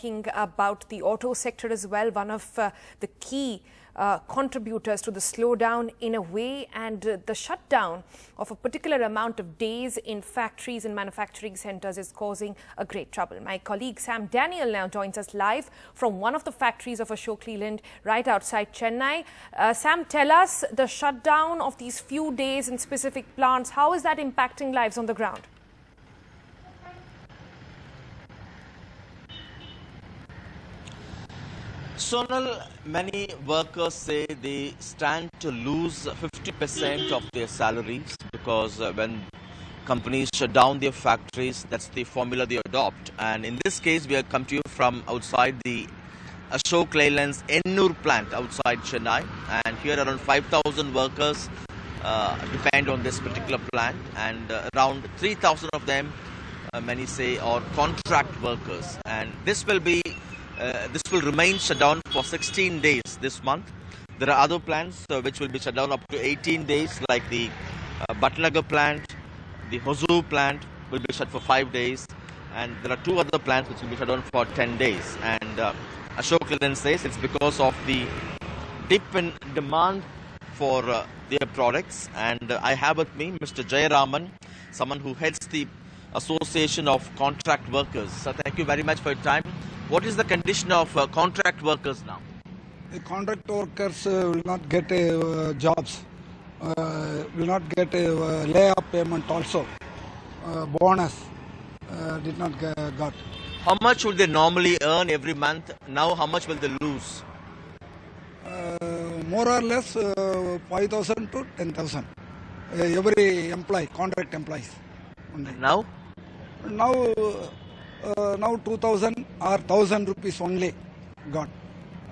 talking about the auto sector as well, one of the key contributors to the slowdown in a way, and the shutdown of a particular amount of days in factories and manufacturing centers is causing a great trouble. My colleague Sam Daniel now joins us live from one of the factories of Ashok Leyland right outside Chennai. Sam, tell us the shutdown of these few days in specific plants, how is that impacting lives on the ground? Sonal, many workers say they stand to lose 50% of their salaries because when companies shut down their factories, that's the formula they adopt. And in this case, we have come to you from outside the Ashok Leyland's Ennur plant outside Chennai. And here around 5,000 workers depend on this particular plant, and around 3,000 of them, many say, are contract workers. And this will remain shut down for 16 days this month. There are other plants which will be shut down up to 18 days, like the Bhatnagar plant, the Hosur plant will be shut for 5 days, and there are two other plants which will be shut down for 10 days. And Ashok Leyland says it's because of the dip in demand for their products. And I have with me Mr. Jayaraman, someone who heads the Association of Contract Workers. So thank you very much for your time. What is the condition of contract workers now? The contract workers will not get jobs, will not get a layoff payment also. Bonus did not got. How much would they normally earn every month? Now how much will they lose? More or less 5,000 to 10,000. Every employee, contract employees. And now? Now 2,000 or 1,000 rupees only got.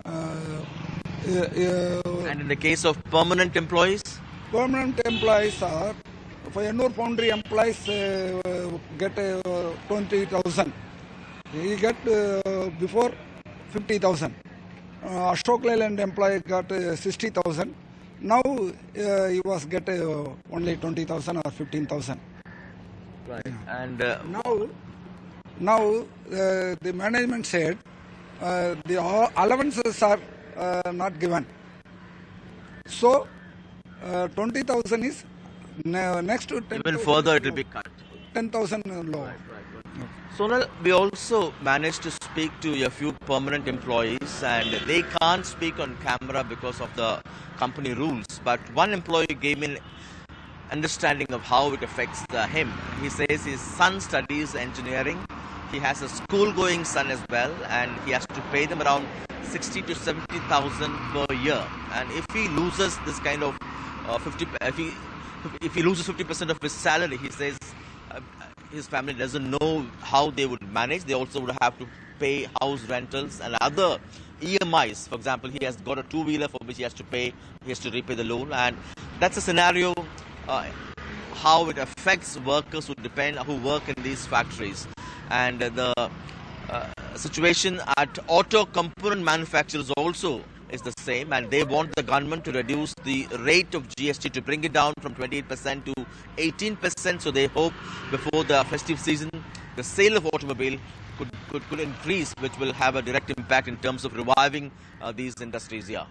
And in the case of permanent employees? Permanent employees are, for Ennur Foundry employees get 20,000. He get before 50,000. Ashok Leyland employee got 60,000. Now he was get only 20,000 or 15,000. Right. Yeah. And now the management said the allowances are not given. So 20,000 is next to 10,000. Even further it will be cut. 10,000 low. Right. Sonal, we also managed to speak to a few permanent employees, and they can't speak on camera because of the company rules. But one employee gave me an understanding of how it affects him. He says his son studies engineering. He has a school-going son as well, and he has to pay them around 60 to 70,000 per year. And if he loses this kind of if he loses 50% of his salary, he says his family doesn't know how they would manage. They also would have to pay house rentals and other EMIs. For example, he has got a two-wheeler for which he has to pay. He has to repay the loan, and that's a scenario. How it affects workers who work in these factories. And the situation at auto component manufacturers also is the same, and they want the government to reduce the rate of GST, to bring it down from 28% to 18%. So they hope before the festive season the sale of automobile could increase, which will have a direct impact in terms of reviving these industries here.